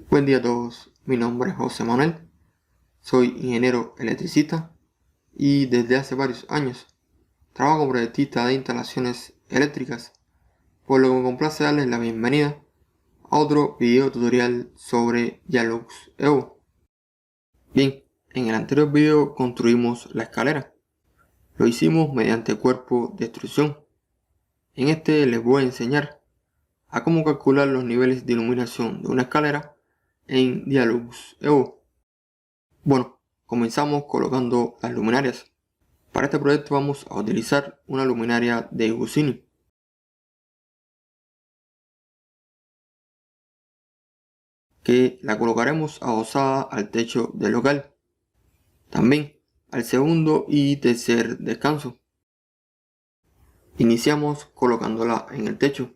Buen día a todos, mi nombre es José Manuel, soy ingeniero electricista y desde hace varios años trabajo como proyectista de instalaciones eléctricas, por lo que me complace darles la bienvenida a otro video tutorial sobre Yalux Evo. Bien, en el anterior video construimos la escalera, lo hicimos mediante cuerpo de extrusión. En este les voy a enseñar a cómo calcular los niveles de iluminación de una escalera en Yalux Evo. Bueno, comenzamos colocando las luminarias. Para este proyecto vamos a utilizar una luminaria de Gusini, que la colocaremos adosada al techo del local, también al segundo y tercer descanso. Iniciamos colocándola en el techo.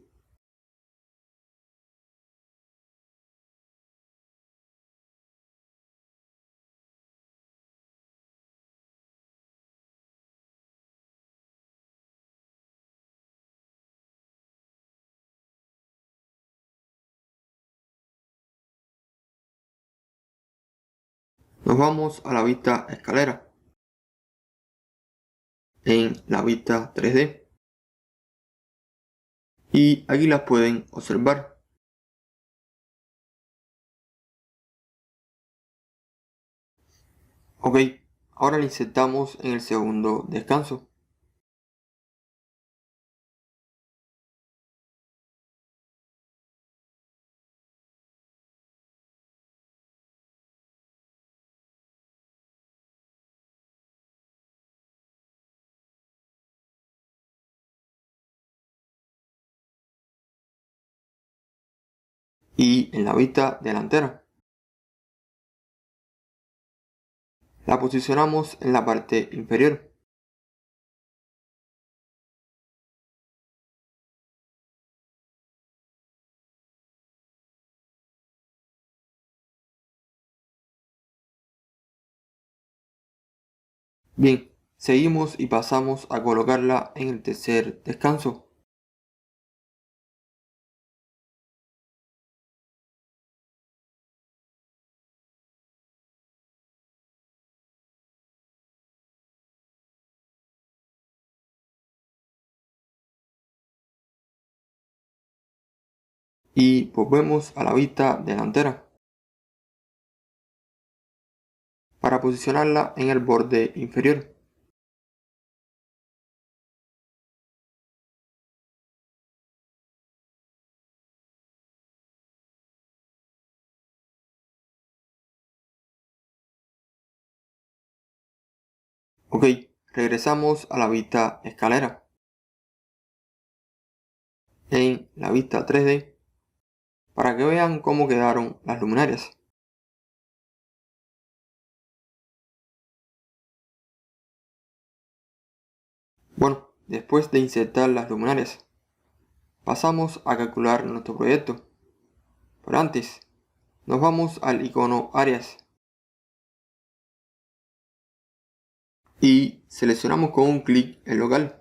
Nos vamos a la vista escalera, en la vista 3D, y aquí las pueden observar. Ok, ahora la insertamos en el segundo descanso. Y en la vista delantera la posicionamos en la parte inferior. Bien, seguimos y pasamos a colocarla en el tercer descanso. Y volvemos a la vista delantera para posicionarla en el borde inferior. Ok, regresamos a la vista escalera. En la vista 3D para que vean cómo quedaron las luminarias. Bueno, después de insertar las luminarias, pasamos a calcular nuestro proyecto. Pero antes, nos vamos al icono áreas y seleccionamos con un clic el local.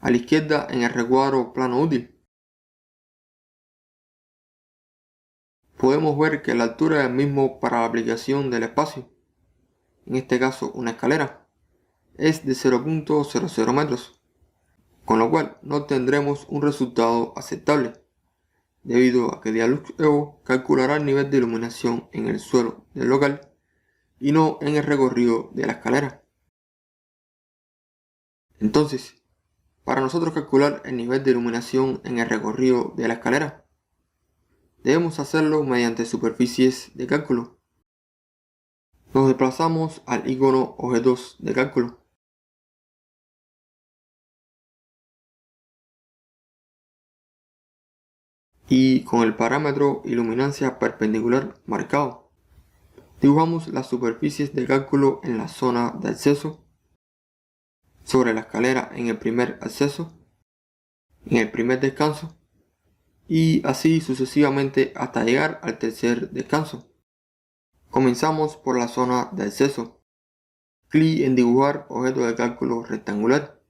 A la izquierda en el recuadro plano útil, podemos ver que la altura es el mismo para la aplicación del espacio, en este caso una escalera, es de 0.00 metros, con lo cual no tendremos un resultado aceptable, debido a que Dialux Evo calculará el nivel de iluminación en el suelo del local y no en el recorrido de la escalera. Entonces, para nosotros calcular el nivel de iluminación en el recorrido de la escalera, debemos hacerlo mediante superficies de cálculo. Nos desplazamos al icono objetos de cálculo. Y con el parámetro iluminancia perpendicular marcado, dibujamos las superficies de cálculo en la zona de acceso, sobre la escalera en el primer acceso, en el primer descanso y así sucesivamente hasta llegar al tercer descanso. Comenzamos por la zona de acceso. Clic en dibujar objeto de cálculo rectangular.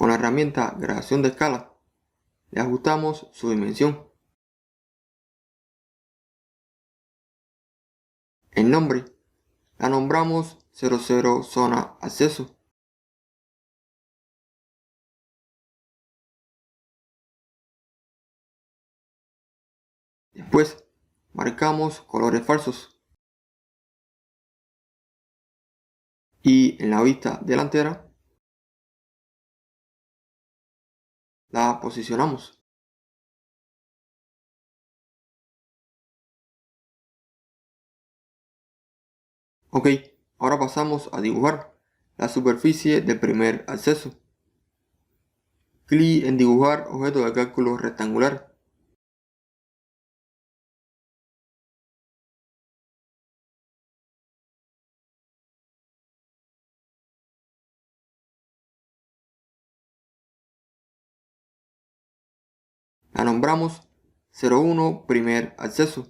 Con la herramienta gradación de escala, le ajustamos su dimensión. El nombre, la nombramos 00 zona acceso. Después, marcamos colores falsos. Y en la vista delantera, la posicionamos. Ok, ahora pasamos a dibujar la superficie del primer acceso. Clic en dibujar objeto de cálculo rectangular. La nombramos 01 primer acceso.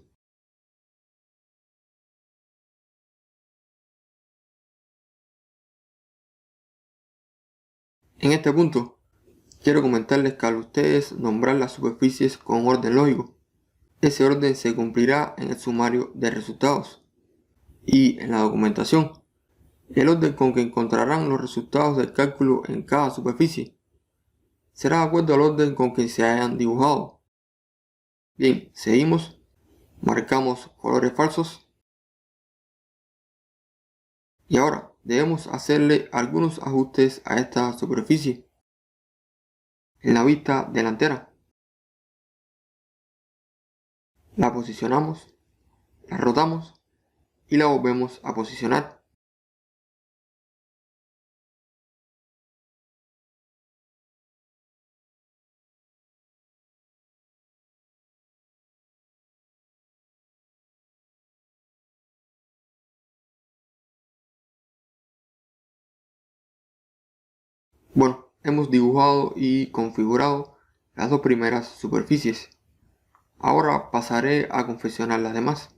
En este punto, quiero comentarles que al ustedes nombrar las superficies con orden lógico, ese orden se cumplirá en el sumario de resultados y en la documentación. El orden con que encontrarán los resultados del cálculo en cada superficie será de acuerdo al orden con que se hayan dibujado. Bien, seguimos, marcamos colores falsos y ahora debemos hacerle algunos ajustes a esta superficie. En la vista delantera, la posicionamos, la rotamos y la volvemos a posicionar. Bueno, hemos dibujado y configurado las dos primeras superficies. Ahora pasaré a confeccionar las demás.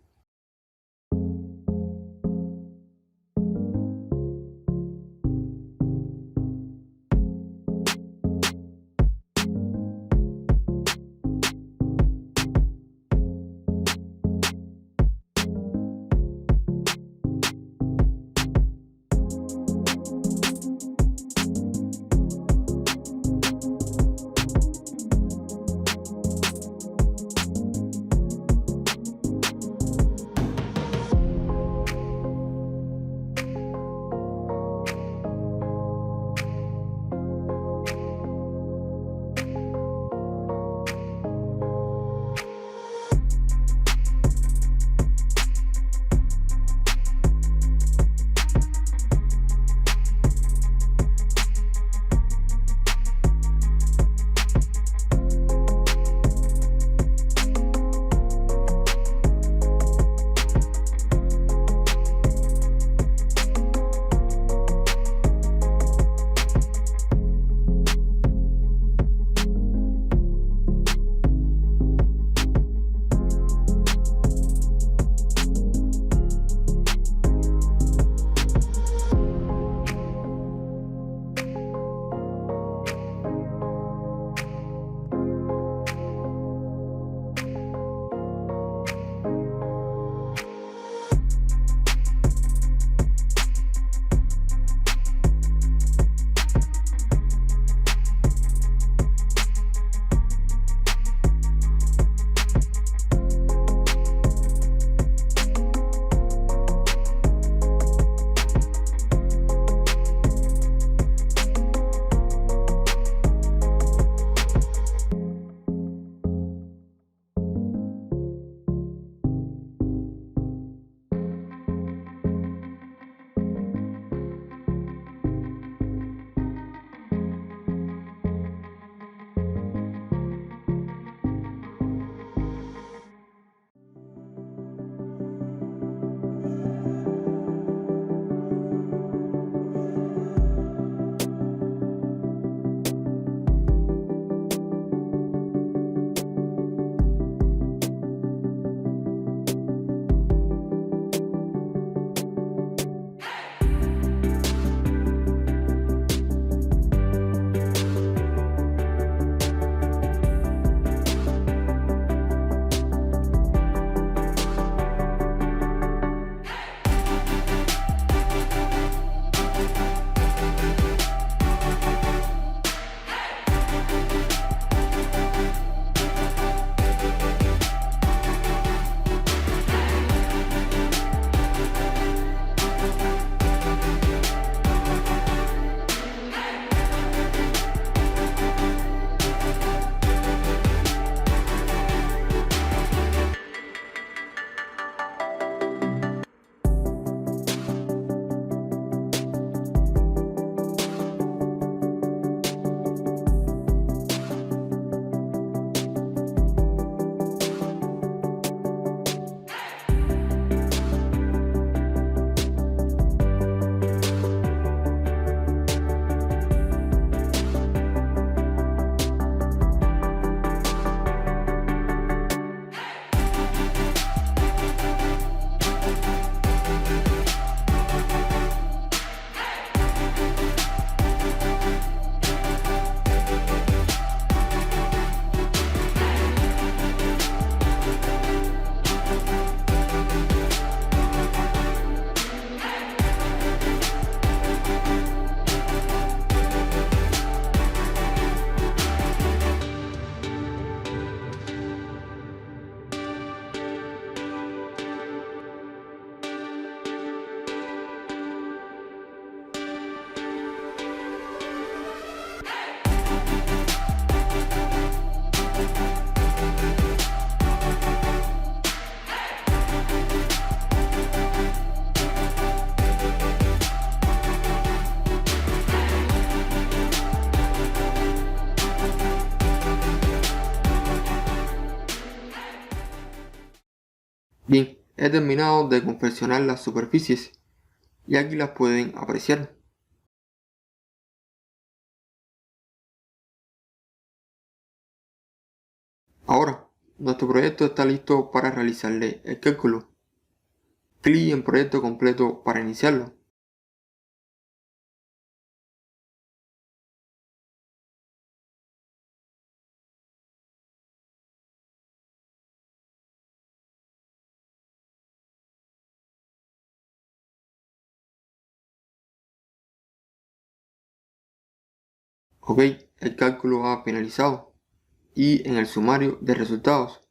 Bien, he terminado de confeccionar las superficies y aquí las pueden apreciar. Ahora, nuestro proyecto está listo para realizarle el cálculo. Clic en proyecto completo para iniciarlo. Ok, el cálculo ha finalizado y en el sumario de resultados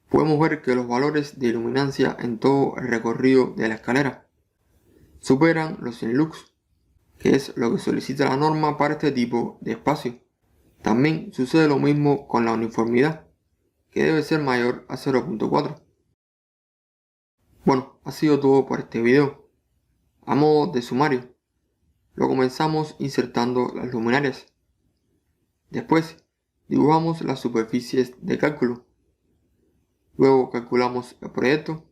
podemos ver que los valores de iluminancia en todo el recorrido de la escalera superan los 100 lux, que es lo que solicita la norma para este tipo de espacio. También sucede lo mismo con la uniformidad, que debe ser mayor a 0.4. Bueno, ha sido todo por este video. A modo de sumario, lo comenzamos insertando las luminarias. Después, dibujamos las superficies de cálculo. Luego calculamos el proyecto.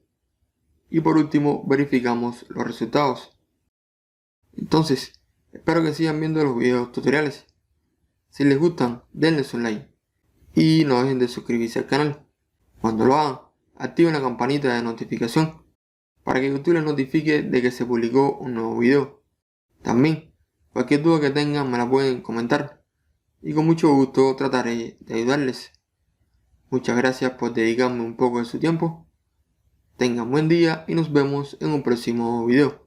Y por último, verificamos los resultados. Entonces, espero que sigan viendo los videos tutoriales. Si les gustan, denle su like. Y no dejen de suscribirse al canal. Cuando lo hagan, activen la campanita de notificación para que YouTube les notifique de que se publicó un nuevo video. También, cualquier duda que tengan me la pueden comentar y con mucho gusto trataré de ayudarles. Muchas gracias por dedicarme un poco de su tiempo. Tengan buen día y nos vemos en un próximo video.